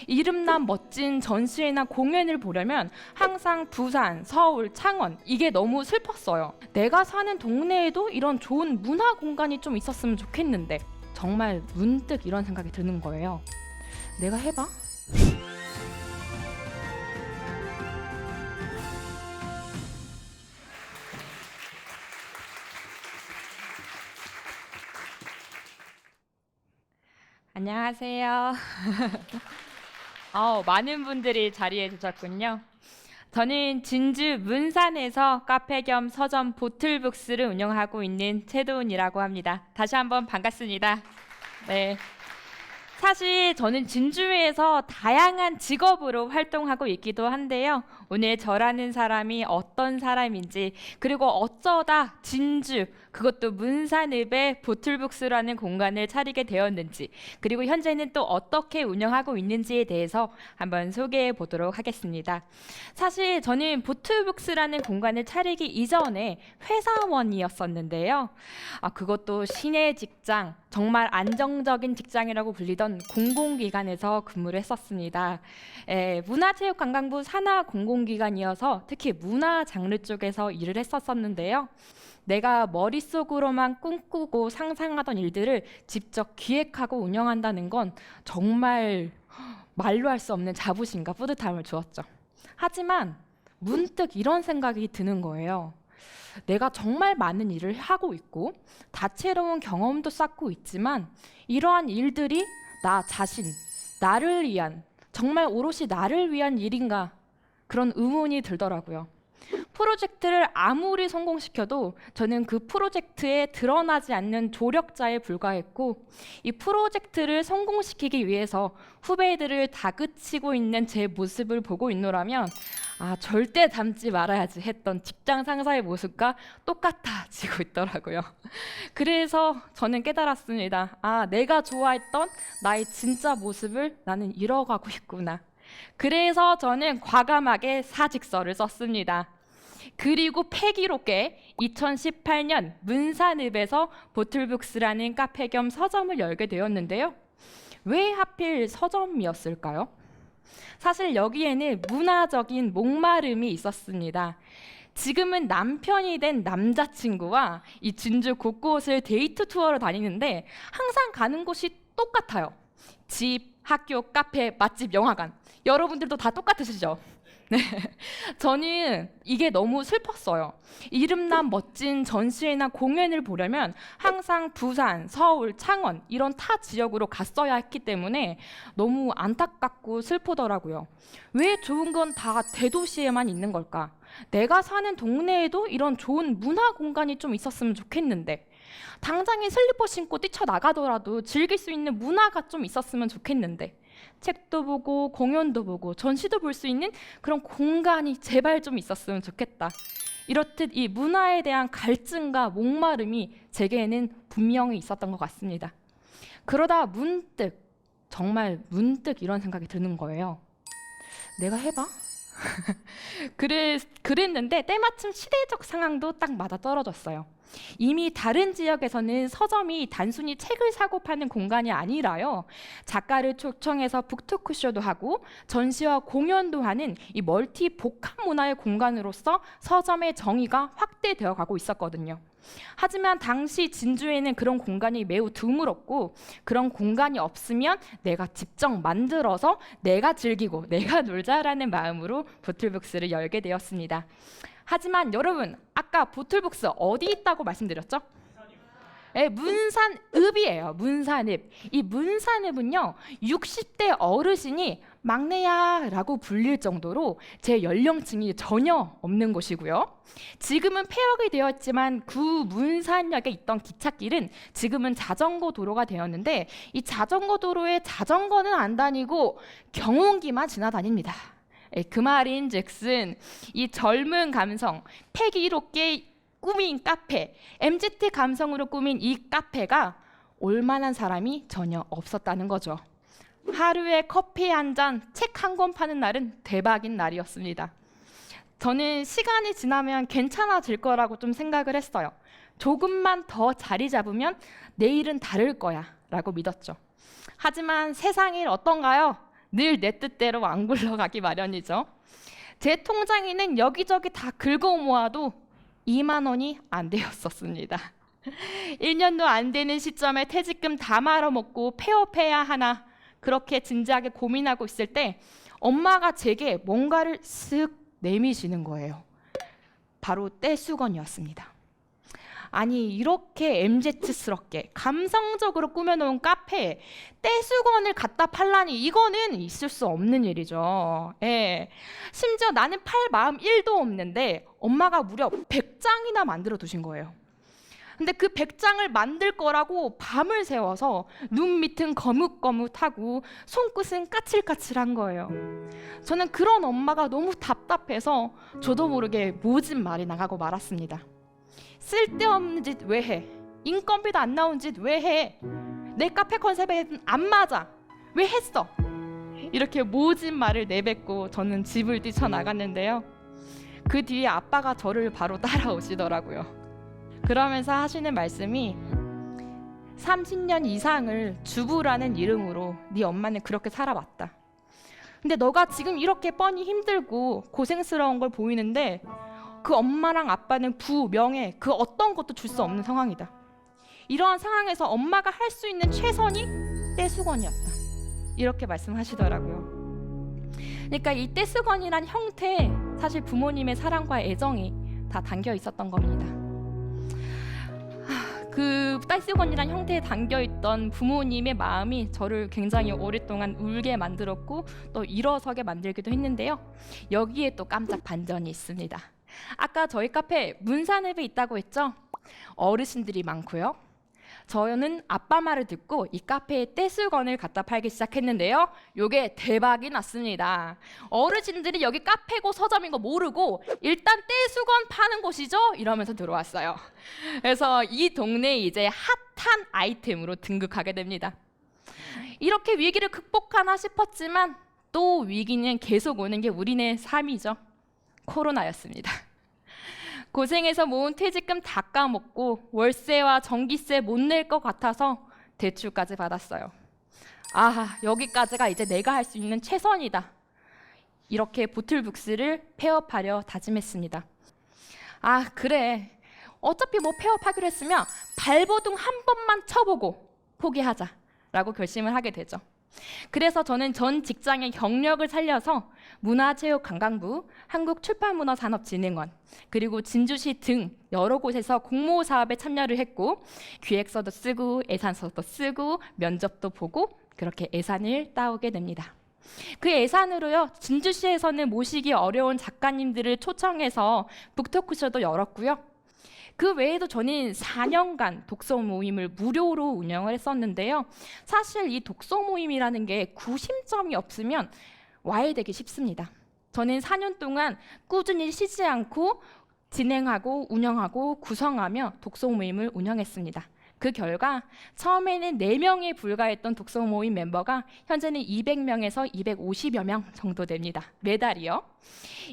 이름난 멋진 전시회나 공연을 보려면 항상 부산, 서울, 창원 이게 너무 슬펐어요. 내가 사는 동네에도 이런 좋은 문화 공간이 좀 있었으면 좋겠는데 정말 문득 이런 생각이 드는 거예요. 내가 해봐? 안녕하세요. 많은 분들이 자리해 주셨군요. 저는 진주 문산에서 카페 겸 서점 보틀북스를 운영하고 있는 최도은이라고 합니다. 다시 한번 반갑습니다. 네. 사실 저는 진주에서 다양한 직업으로 활동하고 있기도 한데요. 오늘 저라는 사람이 어떤 사람인지, 그리고 어쩌다 진주, 그것도 문산읍에 보틀북스라는 공간을 차리게 되었는지, 그리고 현재는 또 어떻게 운영하고 있는지에 대해서 한번 소개해 보도록 하겠습니다. 사실 저는 보틀북스라는 공간을 차리기 이전에 회사원이었었는데요. 그것도 시내 직장, 정말 안정적인 직장이라고 불리던 공공기관에서 근무를 했었습니다. 문화체육관광부 산하 공공기관이어서 특히 문화 장르 쪽에서 일을 했었는데요. 내가 머릿속으로만 꿈꾸고 상상하던 일들을 직접 기획하고 운영한다는 건 정말 말로 할 수 없는 자부심과 뿌듯함을 주었죠. 하지만 문득 이런 생각이 드는 거예요. 내가 정말 많은 일을 하고 있고 다채로운 경험도 쌓고 있지만 이러한 일들이 나 자신, 나를 위한, 정말 오롯이 나를 위한 일인가? 그런 의문이 들더라고요. 프로젝트를 아무리 성공시켜도 저는 그 프로젝트에 드러나지 않는 조력자에 불과했고, 이 프로젝트를 성공시키기 위해서 후배들을 다그치고 있는 제 모습을 보고 있노라면 절대 닮지 말아야지 했던 직장 상사의 모습과 똑같아지고 있더라고요. 그래서 저는 깨달았습니다. 내가 좋아했던 나의 진짜 모습을 나는 잃어가고 있구나. 그래서 저는 과감하게 사직서를 썼습니다. 그리고 패기롭게 2018년 문산읍에서 보틀북스라는 카페 겸 서점을 열게 되었는데요. 왜 하필 서점이었을까요? 사실 여기에는 문화적인 목마름이 있었습니다. 지금은 남편이 된 남자친구와 이 진주 곳곳을 데이트 투어로 다니는데 항상 가는 곳이 똑같아요. 집, 학교, 카페, 맛집, 영화관. 여러분들도 다 똑같으시죠? 네. 저는 이게 너무 슬펐어요. 이름난 멋진 전시회나 공연을 보려면 항상 부산, 서울, 창원 이런 타 지역으로 갔어야 했기 때문에 너무 안타깝고 슬프더라고요. 왜 좋은 건 다 대도시에만 있는 걸까? 내가 사는 동네에도 이런 좋은 문화 공간이 좀 있었으면 좋겠는데 당장에 슬리퍼 신고 뛰쳐나가더라도 즐길 수 있는 문화가 좀 있었으면 좋겠는데 책도 보고 공연도 보고 전시도 볼 수 있는 그런 공간이 제발 좀 있었으면 좋겠다. 이렇듯 이 문화에 대한 갈증과 목마름이 제게는 분명히 있었던 것 같습니다. 그러다 문득, 정말 문득 이런 생각이 드는 거예요. 내가 해봐? 그랬는데 때마침 시대적 상황도 딱 맞아떨어졌어요. 이미 다른 지역에서는 서점이 단순히 책을 사고 파는 공간이 아니라요, 작가를 초청해서 북토크쇼도 하고 전시와 공연도 하는 이 멀티 복합 문화의 공간으로서 서점의 정의가 확대되어 가고 있었거든요. 하지만 당시 진주에는 그런 공간이 매우 드물었고, 그런 공간이 없으면 내가 직접 만들어서 내가 즐기고 내가 놀자라는 마음으로 보틀북스를 열게 되었습니다. 하지만 여러분, 아까 보틀북스 어디 있다고 말씀드렸죠? 문산읍이에요. 문산읍. 이 문산읍은요 60대 어르신이 막내야 라고 불릴 정도로 제 연령층이 전혀 없는 곳이고요. 지금은 폐역이 되었지만 구 문산역에 있던 기찻길은 지금은 자전거 도로가 되었는데, 이 자전거 도로에 자전거는 안 다니고 경운기만 지나다닙니다. 그 말인즉슨 이 젊은 감성, 패기롭게 꾸민 카페, MZ 감성으로 꾸민 이 카페가 올만한 사람이 전혀 없었다는 거죠. 하루에 커피 한 잔, 책 한 권 파는 날은 대박인 날이었습니다. 저는 시간이 지나면 괜찮아질 거라고 좀 생각을 했어요. 조금만 더 자리 잡으면 내일은 다를 거야 라고 믿었죠. 하지만 세상이 어떤가요? 늘 내 뜻대로 안 굴러가기 마련이죠. 제 통장에는 여기저기 다 긁어 모아도 2만 원이 안 되었었습니다. 1년도 안 되는 시점에 퇴직금 다 말아먹고 폐업해야 하나 그렇게 진지하게 고민하고 있을 때 엄마가 제게 뭔가를 쓱 내미시는 거예요. 바로 떼수건이었습니다. 아니 이렇게 MZ스럽게 감성적으로 꾸며놓은 카페에 떼수건을 갖다 팔라니 이거는 있을 수 없는 일이죠. 예. 심지어 나는 팔 마음 1도 없는데 엄마가 무려 100장이나 만들어 두신 거예요. 근데 그 100장을 만들 거라고 밤을 새워서 눈 밑은 거뭇거뭇하고 손끝은 까칠까칠한 거예요. 저는 그런 엄마가 너무 답답해서 저도 모르게 모진 말이 나가고 말았습니다. 쓸데없는 짓 왜 해? 인건비도 안 나온 짓 왜 해? 내 카페 컨셉에 안 맞아. 왜 했어? 이렇게 모진 말을 내뱉고 저는 집을 뛰쳐나갔는데요. 그 뒤에 아빠가 저를 바로 따라오시더라고요. 그러면서 하시는 말씀이 30년 이상을 주부라는 이름으로 네 엄마는 그렇게 살아왔다. 근데 너가 지금 이렇게 뻔히 힘들고 고생스러운 걸 보이는데 그 엄마랑 아빠는 부, 명예 그 어떤 것도 줄 수 없는 상황이다. 이러한 상황에서 엄마가 할 수 있는 최선이 떼수건이었다. 이렇게 말씀하시더라고요. 그러니까 이 떼수건이란 형태에 사실 부모님의 사랑과 애정이 다 담겨 있었던 겁니다. 그 떼수건이란 형태에 담겨있던 부모님의 마음이 저를 굉장히 오랫동안 울게 만들었고 또 일어서게 만들기도 했는데요. 여기에 또 깜짝 반전이 있습니다. 아까 저희 카페 문산읍에 있다고 했죠? 어르신들이 많고요. 저는 아빠 말을 듣고 이 카페에 떼수건을 갖다 팔기 시작했는데요. 요게 대박이 났습니다. 어르신들이 여기 카페고 서점인 거 모르고 일단 떼수건 파는 곳이죠? 이러면서 들어왔어요. 그래서 이 동네에 이제 핫한 아이템으로 등극하게 됩니다. 이렇게 위기를 극복하나 싶었지만 또 위기는 계속 오는 게 우리네 삶이죠. 코로나였습니다. 고생해서 모은 퇴직금 다 까먹고 월세와 전기세 못 낼 것 같아서 대출까지 받았어요. 아, 여기까지가 이제 내가 할 수 있는 최선이다. 이렇게 보틀북스를 폐업하려 다짐했습니다. 아, 그래. 어차피 뭐 폐업하기로 했으면 발버둥 한 번만 쳐보고 포기하자라고 결심을 하게 되죠. 그래서 저는 전 직장의 경력을 살려서 문화체육관광부, 한국출판문화산업진흥원, 그리고 진주시 등 여러 곳에서 공모 사업에 참여를 했고 기획서도 쓰고 예산서도 쓰고 면접도 보고 그렇게 예산을 따오게 됩니다. 그 예산으로요, 진주시에서는 모시기 어려운 작가님들을 초청해서 북토크쇼도 열었고요. 그 외에도 저는 4년간 독서 모임을 무료로 운영을 했었는데요. 사실 이 독서 모임이라는 게 구심점이 없으면 와해되기 쉽습니다. 저는 4년 동안 꾸준히 쉬지 않고 진행하고 운영하고 구성하며 독서 모임을 운영했습니다. 그 결과 처음에는 4명에 불과했던 독서 모임 멤버가 현재는 200명에서 250여 명 정도 됩니다. 매달이요.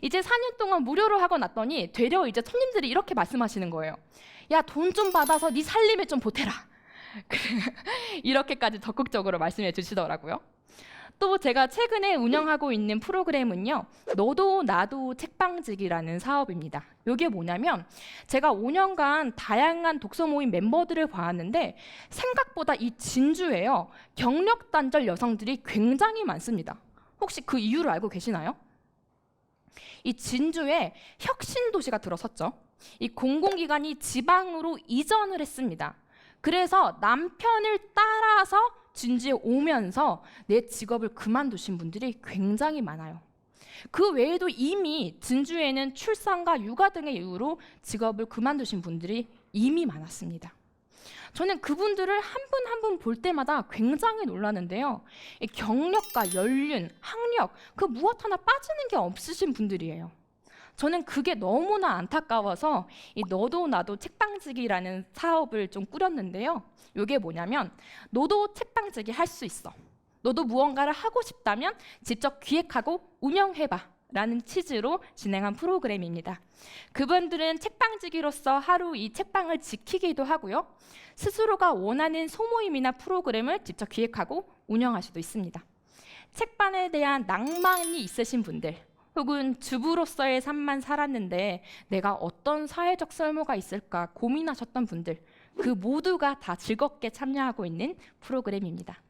이제 4년 동안 무료로 하고 났더니 되려 이제 손님들이 이렇게 말씀하시는 거예요. 야, 돈 좀 받아서 네 살림에 좀 보태라. 이렇게까지 적극적으로 말씀해 주시더라고요. 또 제가 최근에 운영하고 있는 프로그램은요, 너도 나도 책방지기라는 사업입니다. 이게 뭐냐면 제가 5년간 다양한 독서 모임 멤버들을 봐왔는데 생각보다 이 진주에요, 경력 단절 여성들이 굉장히 많습니다. 혹시 그 이유를 알고 계시나요? 이 진주에 혁신도시가 들어섰죠. 이 공공기관이 지방으로 이전을 했습니다. 그래서 남편을 따라서 진주에 오면서 내 직업을 그만두신 분들이 굉장히 많아요. 그 외에도 이미 진주에는 출산과 육아 등의 이유로 직업을 그만두신 분들이 이미 많았습니다. 저는 그분들을 한 분 한 분 볼 때마다 굉장히 놀라는데요. 경력과 연륜, 학력 그 무엇 하나 빠지는 게 없으신 분들이에요. 저는 그게 너무나 안타까워서 이 너도 나도 책방지기라는 사업을 좀 꾸렸는데요. 이게 뭐냐면 너도 책방지기 할 수 있어. 너도 무언가를 하고 싶다면 직접 기획하고 운영해봐 라는 취지로 진행한 프로그램입니다. 그분들은 책방지기로서 하루 이 책방을 지키기도 하고요. 스스로가 원하는 소모임이나 프로그램을 직접 기획하고 운영할 수도 있습니다. 책방에 대한 낭만이 있으신 분들, 혹은 주부로서의 삶만 살았는데 내가 어떤 사회적 쓸모가 있을까 고민하셨던 분들, 그 모두가 다 즐겁게 참여하고 있는 프로그램입니다.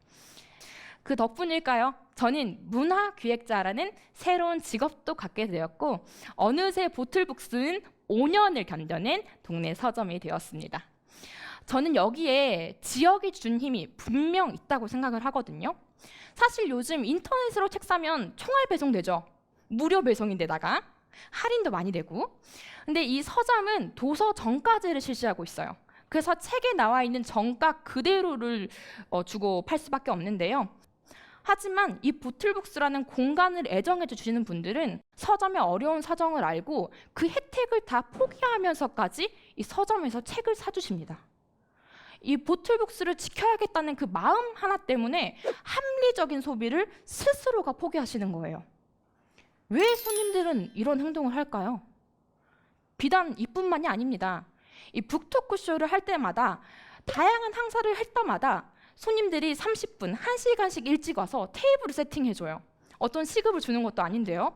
그 덕분일까요? 저는 문화기획자라는 새로운 직업도 갖게 되었고 어느새 보틀북스는 5년을 견뎌낸 동네 서점이 되었습니다. 저는 여기에 지역이 준 힘이 분명 있다고 생각을 하거든요. 사실 요즘 인터넷으로 책 사면 총알 배송되죠. 무료 배송인데다가 할인도 많이 되고. 근데 이 서점은 도서 정가제를 실시하고 있어요. 그래서 책에 나와 있는 정가 그대로를 주고 팔 수밖에 없는데요. 하지만 이 보틀북스라는 공간을 애정해 주시는 분들은 서점의 어려운 사정을 알고 그 혜택을 다 포기하면서까지 이 서점에서 책을 사주십니다. 이 보틀북스를 지켜야겠다는 그 마음 하나 때문에 합리적인 소비를 스스로가 포기하시는 거예요. 왜 손님들은 이런 행동을 할까요? 비단 이뿐만이 아닙니다. 이 북토크쇼를 할 때마다 다양한 행사를 할 때마다 손님들이 30분, 1시간씩 일찍 와서 테이블을 세팅해줘요. 어떤 시급을 주는 것도 아닌데요.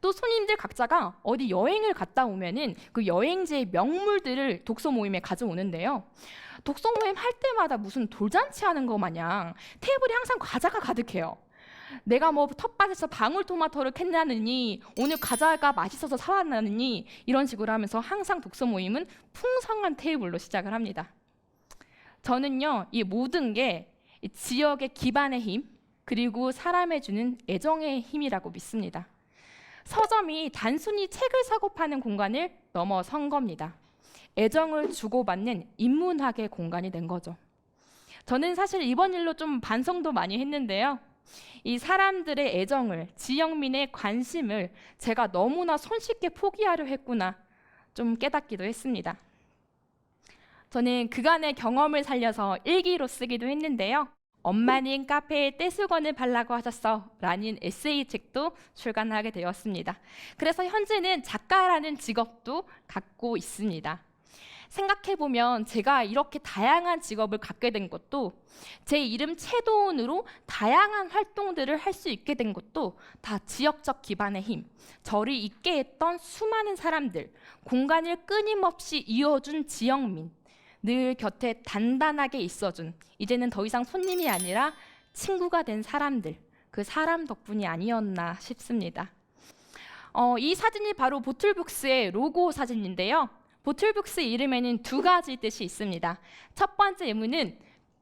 또 손님들 각자가 어디 여행을 갔다 오면은 그 여행지의 명물들을 독서 모임에 가져오는데요. 독서 모임 할 때마다 무슨 돌잔치 하는 거 마냥 테이블에 항상 과자가 가득해요. 내가 뭐 텃밭에서 방울토마토를 캤나느니 오늘 과자가 맛있어서 사왔나느니 이런 식으로 하면서 항상 독서 모임은 풍성한 테이블로 시작을 합니다. 저는요, 이 모든 게 지역의 기반의 힘, 그리고 사람에 주는 애정의 힘이라고 믿습니다. 서점이 단순히 책을 사고 파는 공간을 넘어선 겁니다. 애정을 주고받는 인문학의 공간이 된 거죠. 저는 사실 이번 일로 좀 반성도 많이 했는데요. 이 사람들의 애정을, 지역민의 관심을 제가 너무나 손쉽게 포기하려 했구나 좀 깨닫기도 했습니다. 저는 그간의 경험을 살려서 일기로 쓰기도 했는데요. 엄마는 카페에 떼수건을 발라고 하셨어 라는 에세이책도 출간하게 되었습니다. 그래서 현재는 작가라는 직업도 갖고 있습니다. 생각해보면 제가 이렇게 다양한 직업을 갖게 된 것도, 제 이름 채도은으로 다양한 활동들을 할 수 있게 된 것도 다 지역적 기반의 힘, 저를 있게 했던 수많은 사람들, 공간을 끊임없이 이어준 지역민, 늘 곁에 단단하게 있어준, 이제는 더 이상 손님이 아니라 친구가 된 사람들, 그 사람 덕분이 아니었나 싶습니다. 이 사진이 바로 보틀북스의 로고 사진인데요. 보틀북스 이름에는 두 가지 뜻이 있습니다. 첫 번째 의미는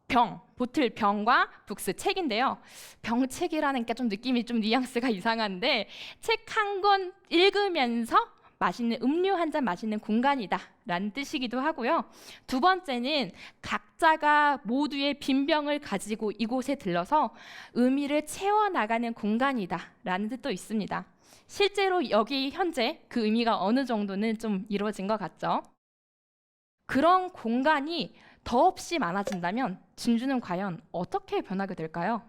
병, 보틀 병과 북스 책인데요. 병책이라는 게 좀 느낌이 좀 뉘앙스가 이상한데 책 한 권 읽으면서 맛있는 음료 한 잔 마시는 공간이다 라는 뜻이기도 하고요. 두 번째는 각자가 모두의 빈병을 가지고 이곳에 들러서 의미를 채워나가는 공간이다 라는 뜻도 있습니다. 실제로 여기 현재 그 의미가 어느 정도는 좀 이루어진 것 같죠. 그런 공간이 더없이 많아진다면 진주는 과연 어떻게 변하게 될까요?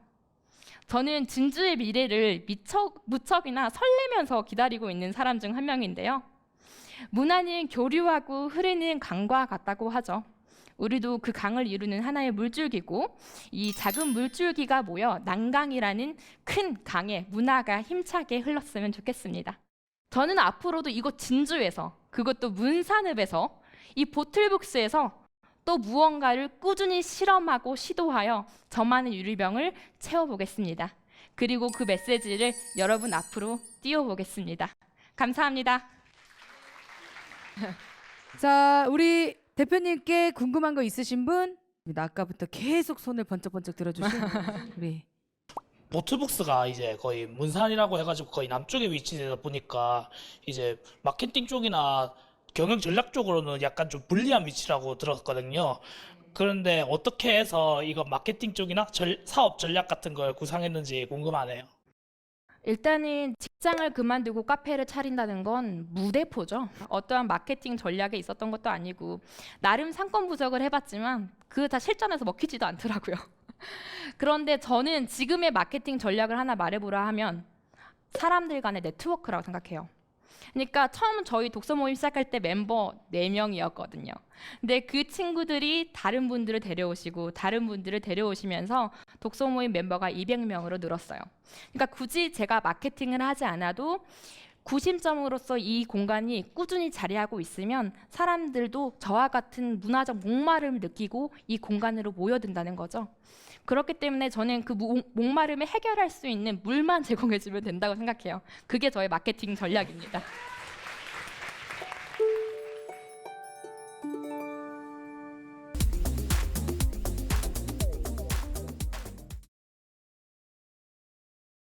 저는 진주의 미래를 무척이나 설레면서 기다리고 있는 사람 중 한 명인데요. 문화는 교류하고 흐르는 강과 같다고 하죠. 우리도 그 강을 이루는 하나의 물줄기고 이 작은 물줄기가 모여 난강이라는 큰 강에 문화가 힘차게 흘렀으면 좋겠습니다. 저는 앞으로도 이곳 진주에서, 그것도 문산읍에서, 이 보틀북스에서 또 무언가를 꾸준히 실험하고 시도하여 저만의 유리병을 채워보겠습니다. 그리고 그 메시지를 여러분 앞으로 띄워보겠습니다. 감사합니다. 자, 우리 대표님께 궁금한 거 있으신 분? 아까부터 계속 손을 번쩍번쩍 들어주신 우리 보틀북스가 이제 거의 문산이라고 해가지고 거의 남쪽에 위치되다 보니까 이제 마케팅 쪽이나 경영 전략 쪽으로는 약간 좀 불리한 위치라고 들었거든요. 그런데 어떻게 해서 이거 마케팅 쪽이나 사업 전략 같은 걸 구상했는지 궁금하네요. 일단은 직장을 그만두고 카페를 차린다는 건 무대포죠. 어떠한 마케팅 전략에 있었던 것도 아니고 나름 상권 분석을 해봤지만 그거 다 실전에서 먹히지도 않더라고요. 그런데 저는 지금의 마케팅 전략을 하나 말해보라 하면 사람들 간의 네트워크라고 생각해요. 그러니까 처음 저희 독서 모임 시작할 때 멤버 4명이었거든요. 근데 그 친구들이 다른 분들을 데려오시고 다른 분들을 데려오시면서 독서 모임 멤버가 200명으로 늘었어요. 그러니까 굳이 제가 마케팅을 하지 않아도 구심점으로서 이 공간이 꾸준히 자리하고 있으면 사람들도 저와 같은 문화적 목마름을 느끼고 이 공간으로 모여든다는 거죠. 그렇기 때문에 저는 그 목마름을 해결할 수 있는 물만 제공해주면 된다고 생각해요. 그게 저의 마케팅 전략입니다.